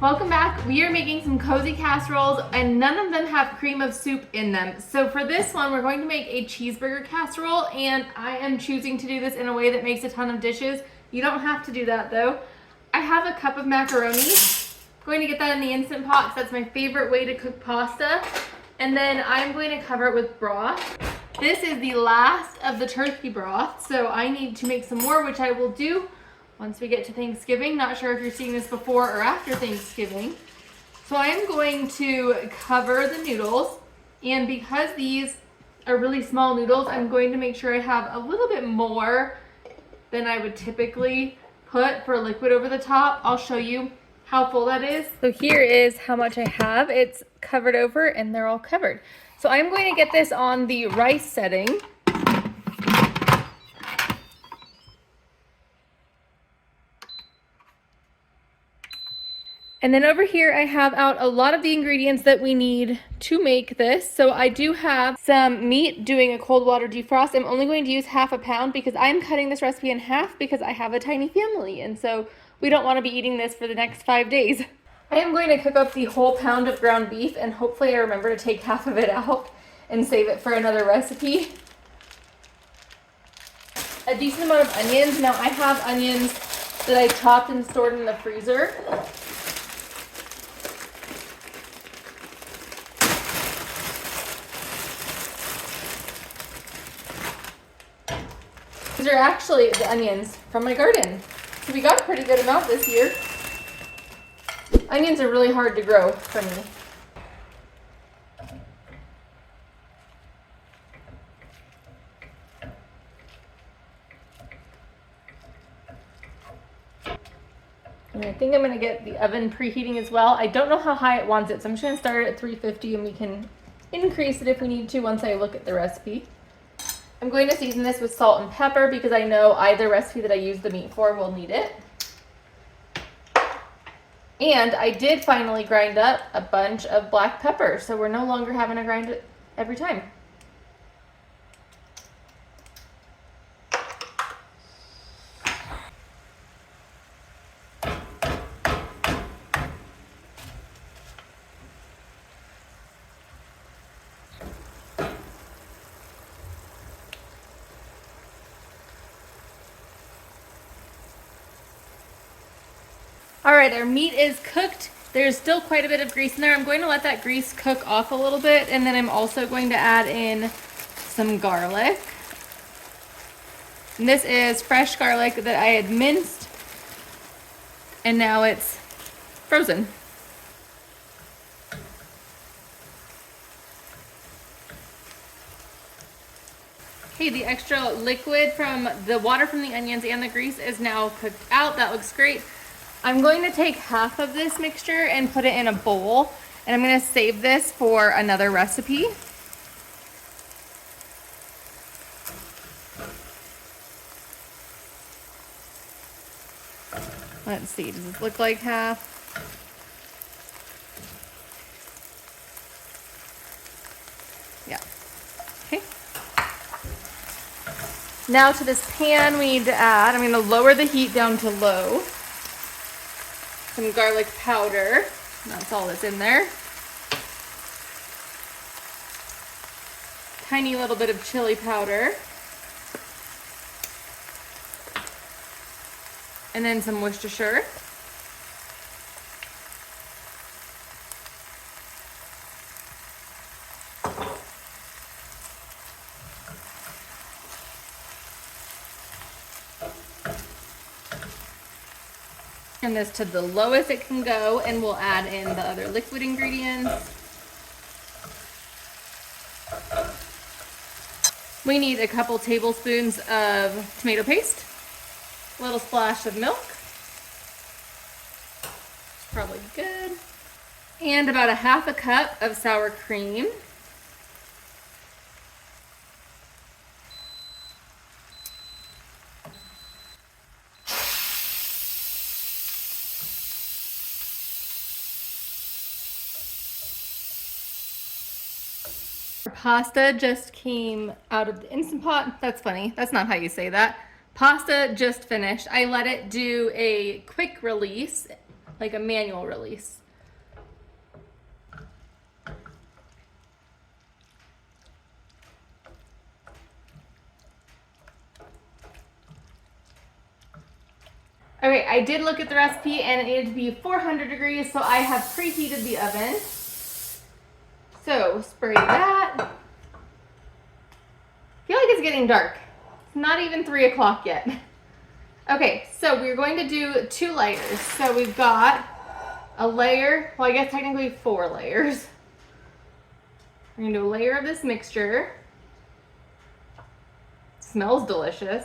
Welcome back. We are making some cozy casseroles and none of them have cream of soup in them. So for this one, we're going to make a cheeseburger casserole and I am choosing to do this in a way that makes a ton of dishes. You don't have to do that though. I have a cup of macaroni. I'm going to get that in the Instant Pot because that's my favorite way to cook pasta. And then I'm going to cover it with broth. This is the last of the turkey broth, so I need to make some more, which I will do once we get to Thanksgiving. Not sure if you're seeing this before or after Thanksgiving. So I am going to cover the noodles, and because these are really small noodles, I'm going to make sure I have a little bit more than I would typically put for liquid over the top. I'll show you how full that is. So here is how much I have. It's covered over and they're all covered. So I'm going to get this on the rice setting. And then over here, I have out a lot of the ingredients that we need to make this. So I do have some meat doing a cold water defrost. I'm only going to use half a pound because I'm cutting this recipe in half because I have a tiny family. And so we don't want to be eating this for the next 5 days. I am going to cook up the whole pound of ground beef and hopefully I remember to take half of it out and save it for another recipe. A decent amount of onions. Now I have onions that I chopped and stored in the freezer. These are actually the onions from my garden. So we got a pretty good amount this year. Onions are really hard to grow for me. And I think I'm going to get the oven preheating as well. I don't know how high it wants it, so I'm just going to start it at 350 and we can increase it if we need to once I look at the recipe. I'm going to season this with salt and pepper because I know either recipe that I use the meat for will need it. And I did finally grind up a bunch of black pepper, so we're no longer having to grind it every time. All right, our meat is cooked. There's still quite a bit of grease in there. I'm going to let that grease cook off a little bit, and then I'm also going to add in some garlic. And this is fresh garlic that I had minced, and now it's frozen. Okay, the extra liquid from the water from the onions and the grease is now cooked out. That looks great. I'm going to take half of this mixture and put it in a bowl, and I'm going to save this for another recipe. Let's see, does this look like half? Yeah. Okay. Now to this pan we need to add, I'm going to lower the heat down to low. Some garlic powder. That's all that's in there. Tiny little bit of chili powder. And then some Worcestershire. And this to the lowest it can go, and we'll add in the other liquid ingredients. We need a couple tablespoons of tomato paste, a little splash of milk, probably good, and about a half a cup of sour cream. Our pasta just came out of the Instant Pot. That's funny. That's not how you say that. Pasta just finished. I let it do a quick release like a manual release. Okay, I did look at the recipe and it needed to be 400 degrees, so I have preheated the oven. So spray that. I feel like it's getting dark. It's not even 3 o'clock yet. Okay, so we're going to do 2 layers. So we've got a layer, well I guess technically 4 layers. We're gonna do a layer of this mixture. It smells delicious.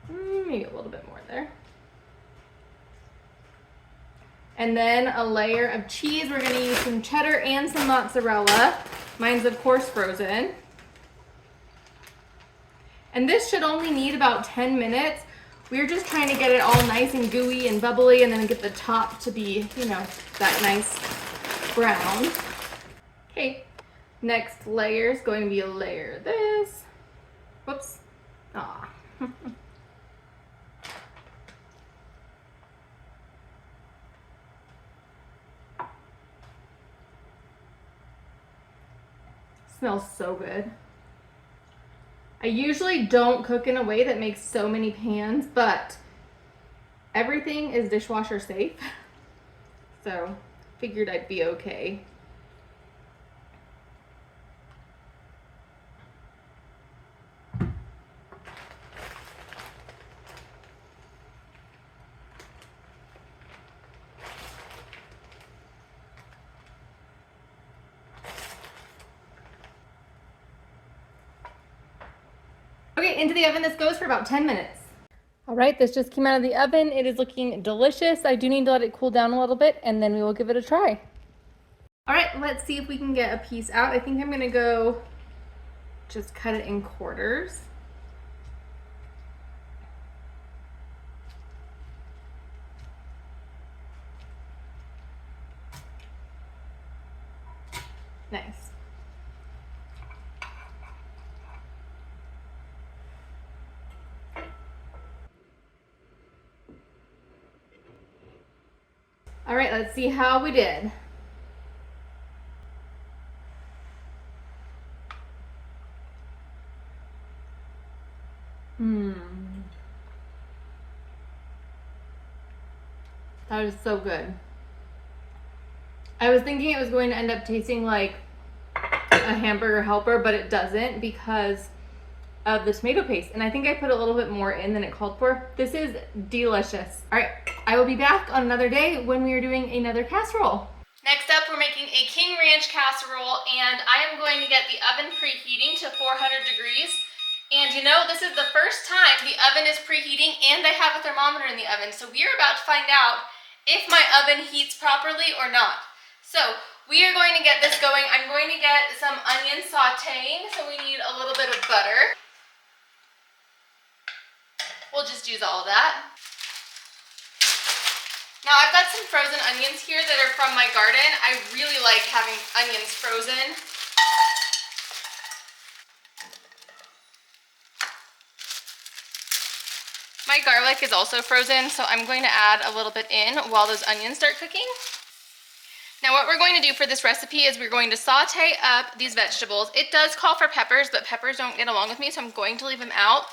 Maybe a little bit more there. And then a layer of cheese. We're gonna use some cheddar and some mozzarella. Mine's of course frozen. And this should only need about 10 minutes. We're just trying to get it all nice and gooey and bubbly and then get the top to be, you know, that nice brown. Okay, next layer is going to be a layer of this. Whoops. Aw. Smells so good. I usually don't cook in a way that makes so many pans, but everything is dishwasher safe. So figured I'd be okay. Okay, into the oven this goes for about 10 minutes. All right, this just came out of the oven. It is looking delicious. I do need to let it cool down a little bit and then we will give it a try. All right, let's see if we can get a piece out. I think I'm gonna go just cut it in quarters. Nice. All right, let's see how we did. That is so good. I was thinking it was going to end up tasting like a hamburger helper, but it doesn't because of the tomato paste. And I think I put a little bit more in than it called for. This is delicious. All right, I will be back on another day when we are doing another casserole. Next up, we're making a King Ranch casserole, and I am going to get the oven preheating to 400 degrees. And you know, this is the first time the oven is preheating and I have a thermometer in the oven. So we are about to find out if my oven heats properly or not. So we are going to get this going. I'm going to get some onion sauteing. So we need a little bit of butter. We'll just use all of that. Now I've got some frozen onions here that are from my garden. I really like having onions frozen. My garlic is also frozen, so I'm going to add a little bit in while those onions start cooking. Now what we're going to do for this recipe is we're going to saute up these vegetables. It does call for peppers, but peppers don't get along with me, so I'm going to leave them out.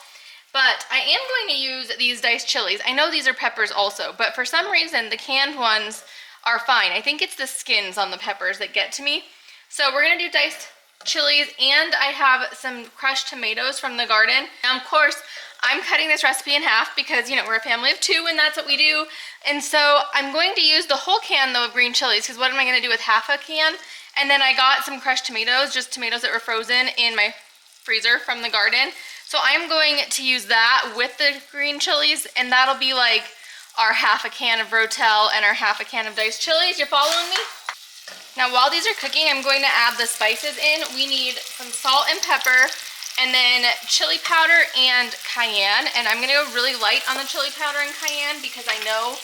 But I am going to use these diced chilies. I know these are peppers also, but for some reason the canned ones are fine. I think it's the skins on the peppers that get to me. So we're going to do diced chilies, and I have some crushed tomatoes from the garden. Now of course, I'm cutting this recipe in half because, you know, we're a family of 2 and that's what we do. And so I'm going to use the whole can though of green chilies, because what am I going to do with half a can? And then I got some crushed tomatoes, just tomatoes that were frozen in my freezer from the garden. So I'm going to use that with the green chilies, and that'll be like our half a can of Rotel and our half a can of diced chilies. You following me? Now while these are cooking, I'm going to add the spices in. We need some salt and pepper, and then chili powder and cayenne. And I'm gonna go really light on the chili powder and cayenne because I know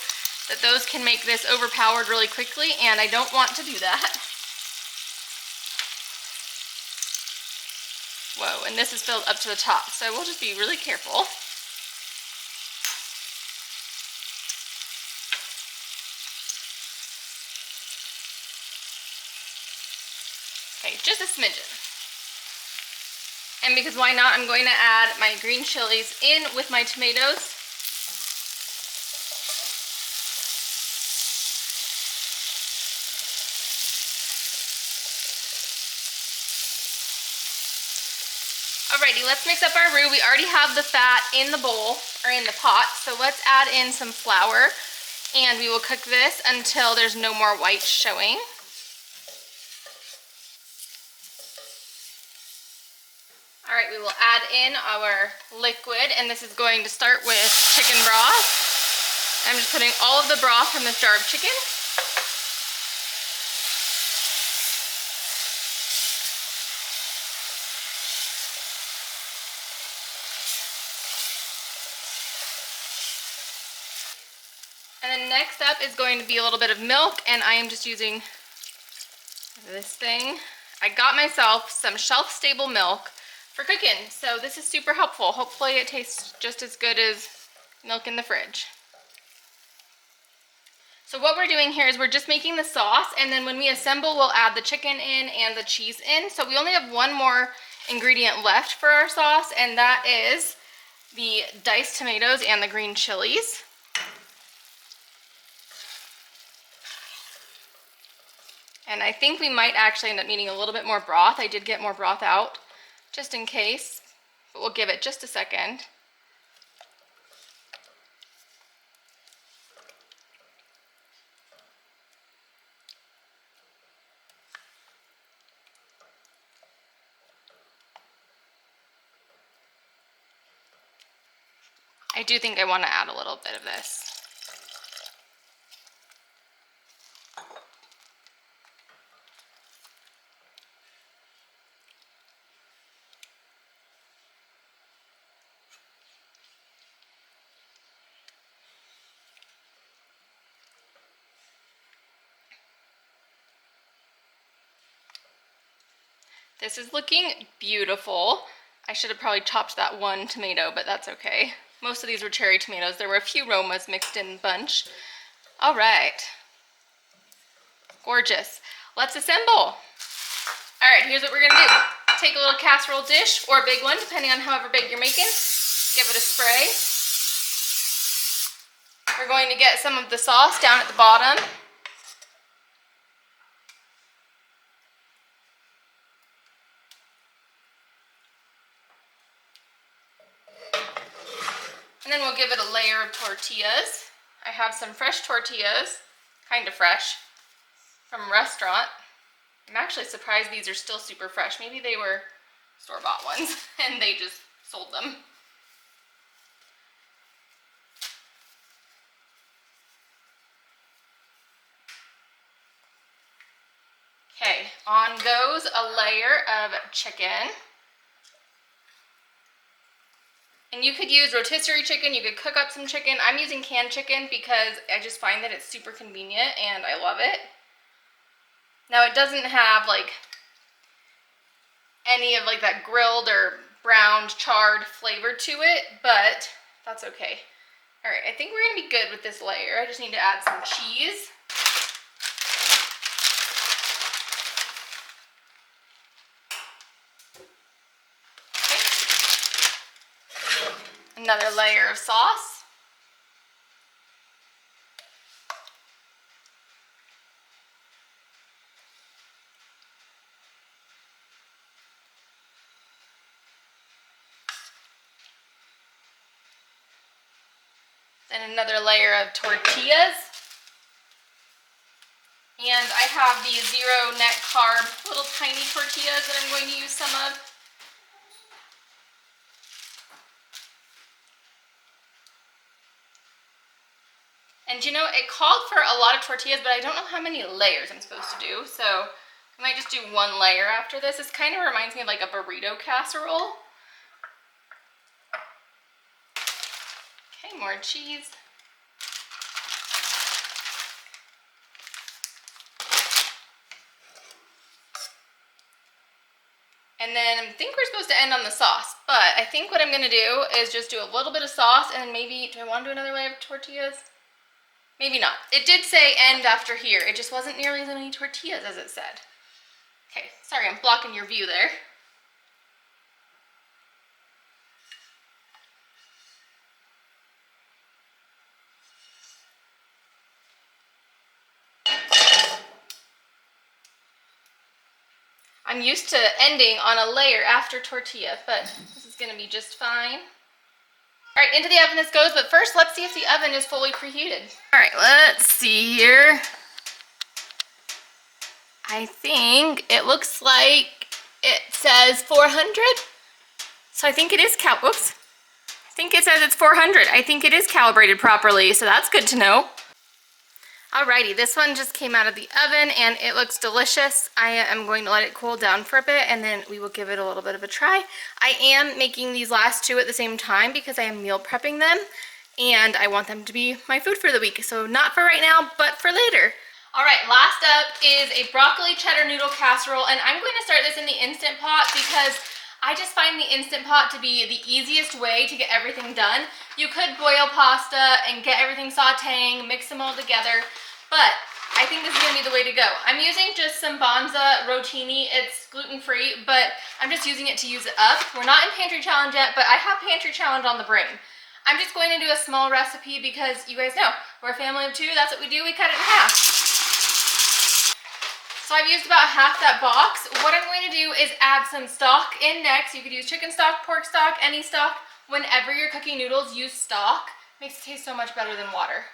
that those can make this overpowered really quickly, and I don't want to do that. Whoa, and this is filled up to the top, so we'll just be really careful. just a smidgen. And because why not, I'm going to add my green chilies in with my tomatoes. Alrighty, let's mix up our roux. We already have the fat in the bowl, or in the pot, so let's add in some flour, and we will cook this until there's no more white showing. Alright, we will add in our liquid, and this is going to start with chicken broth. I'm just putting all of the broth from this jar of chicken. And then next up is going to be a little bit of milk, and I am just using this thing. I got myself some shelf-stable milk for cooking, so this is super helpful. Hopefully it tastes just as good as milk in the fridge. So what we're doing here is we're just making the sauce, and then when we assemble, we'll add the chicken in and the cheese in. So we only have one more ingredient left for our sauce, and that is the diced tomatoes and the green chilies. And I think we might actually end up needing a little bit more broth. I did get more broth out, just in case, but we'll give it just a second. I do think I want to add a little bit of this. This is looking beautiful. I should have probably chopped that one tomato, but that's okay. Most of these were cherry tomatoes. There were a few Romas mixed in a bunch. All right. Gorgeous. Let's assemble. All right, here's what we're gonna do. Take a little casserole dish, or a big one, depending on however big you're making. Give it a spray. We're going to get some of the sauce down at the bottom. And then we'll give it a layer of tortillas. I have some fresh tortillas, kind of fresh, from a restaurant. I'm actually surprised these are still super fresh. Maybe they were store-bought ones and they just sold them. Okay, on goes a layer of chicken. And you could use rotisserie chicken, you could cook up some chicken. I'm using canned chicken because I just find that it's super convenient and I love it. Now it doesn't have like any of like that grilled or browned, charred flavor to it, but that's okay. All right, I think we're gonna be good with this layer. I just need to add some cheese. Another layer of sauce. Then another layer of tortillas. And I have the 0 net carb little tiny tortillas that I'm going to use some of. And you know, it called for a lot of tortillas, but I don't know how many layers I'm supposed to do. So I might just do one layer after this. This kind of reminds me of like a burrito casserole. Okay, more cheese. And then I think we're supposed to end on the sauce, but I think what I'm gonna do is just do a little bit of sauce and then maybe, do I want to do another layer of tortillas? Maybe not. It did say end after here. It just wasn't nearly as many tortillas as it said. Okay, sorry, I'm blocking your view there. I'm used to ending on a layer after tortilla, but this is gonna be just fine. All right, into the oven this goes, but first let's see if the oven is fully preheated. All right, let's see here. I think it looks like it says 400. So I think it is oops. I think it says it's 400. I think it is calibrated properly, so that's good to know. Alrighty, this one just came out of the oven and it looks delicious. I am going to let it cool down for a bit and then we will give it a little bit of a try. I am making these last two at the same time because I am meal prepping them and I want them to be my food for the week. So not for right now, but for later. Alright, last up is a broccoli cheddar noodle casserole, and I'm going to start this in the Instant Pot because I just find the Instant Pot to be the easiest way to get everything done. You could boil pasta and get everything sauteing, mix them all together, but I think this is going to be the way to go. I'm using just some Banza rotini. It's gluten-free, but I'm just using it to use it up. We're not in Pantry Challenge yet, but I have Pantry Challenge on the brain. I'm just going to do a small recipe because you guys know, we're a family of two, that's what we do, we cut it in half. So I've used about half that box. What I'm going to do is add some stock in next. You could use chicken stock, pork stock, any stock. Whenever you're cooking noodles, use stock. Makes it taste so much better than water.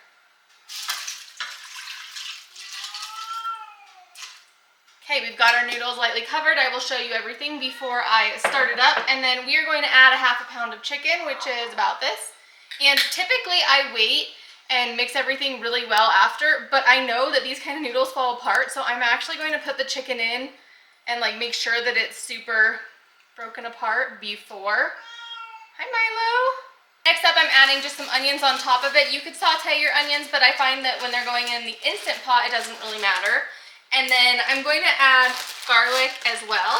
Okay, we've got our noodles lightly covered. I will show you everything before I start it up. And then we are going to add a half a pound of chicken, which is about this. And typically I wait and mix everything really well after, but I know that these kind of noodles fall apart, so I'm actually going to put the chicken in and like make sure that it's super broken apart before. Hi Milo! Next up I'm adding just some onions on top of it. You could saute your onions, but I find that when they're going in the Instant Pot, it doesn't really matter. And then I'm going to add garlic as well.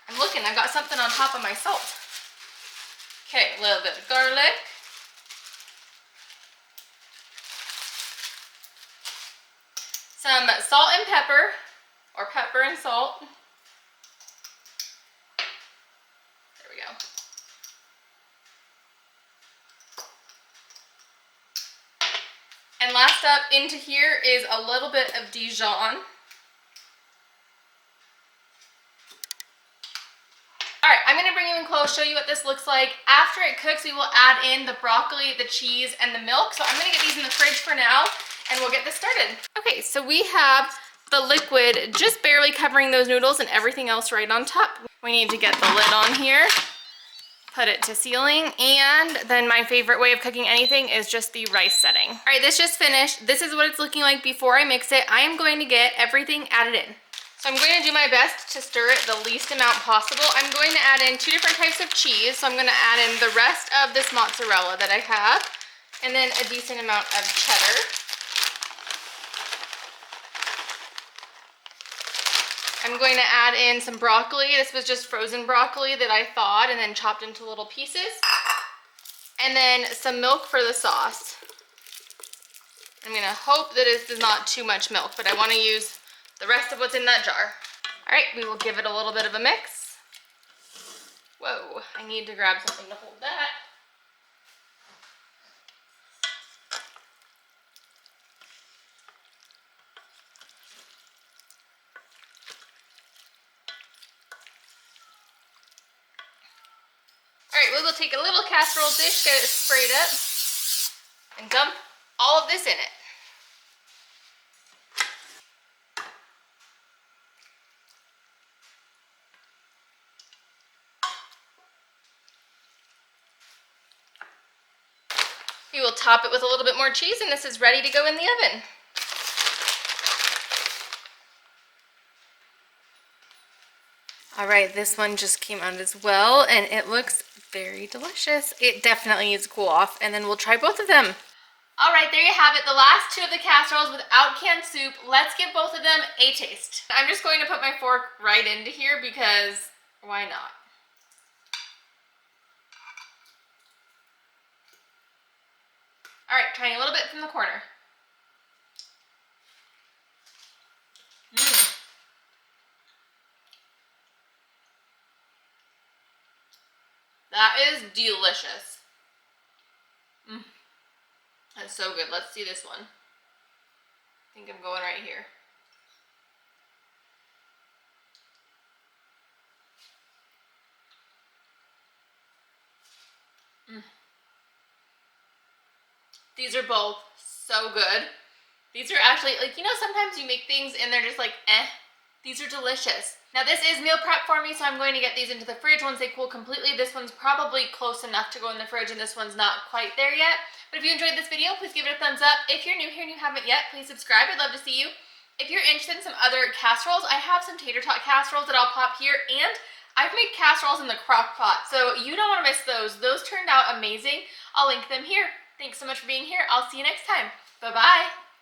I'm looking, I've got something on top of my salt. Okay, a little bit of garlic. Some salt and pepper, or pepper and salt. There we go. And last up into here is a little bit of Dijon. Alright, I'm going to bring you in close, show you what this looks like. After it cooks, we will add in the broccoli, the cheese, and the milk. So I'm going to get these in the fridge for now, and we'll get this started. Okay, so we have the liquid just barely covering those noodles and everything else right on top. We need to get the lid on here, put it to sealing, and then my favorite way of cooking anything is just the rice setting. All right, this just finished. This is what it's looking like before I mix it. I am going to get everything added in. So I'm going to do my best to stir it the least amount possible. I'm going to add in 2 different types of cheese. So I'm going to add in the rest of this mozzarella that I have, and then a decent amount of cheddar. I'm going to add in some broccoli. This was just frozen broccoli that I thawed and then chopped into little pieces. And then some milk for the sauce. I'm going to hope that this is not too much milk, but I want to use the rest of what's in that jar. All right, we will give it a little bit of a mix. Whoa, I need to grab something to hold that. All right, we will take a little casserole dish, get it sprayed up, and dump all of this in it. We will top it with a little bit more cheese, and this is ready to go in the oven. All right, this one just came out as well, and it looks very delicious. It definitely needs to cool off, and then we'll try both of them. All right, there you have it, the last 2 of the casseroles without canned soup. Let's give both of them a taste. I'm just going to put my fork right into here because why not? All right, trying a little bit from the corner. delicious. That's so good. Let's see this one. I think I'm going right here. These are both so good. These are actually, like, you know, sometimes you make things and they're just like, eh. These are delicious. Now this is meal prep for me, so I'm going to get these into the fridge once they cool completely. This one's probably close enough to go in the fridge and this one's not quite there yet. But if you enjoyed this video, please give it a thumbs up. If you're new here and you haven't yet, please subscribe. I'd love to see you. If you're interested in some other casseroles, I have some tater tot casseroles that I'll pop here, and I've made casseroles in the crock pot, so you don't want to miss those. Those turned out amazing. I'll link them here. Thanks so much for being here. I'll see you next time. Bye-bye.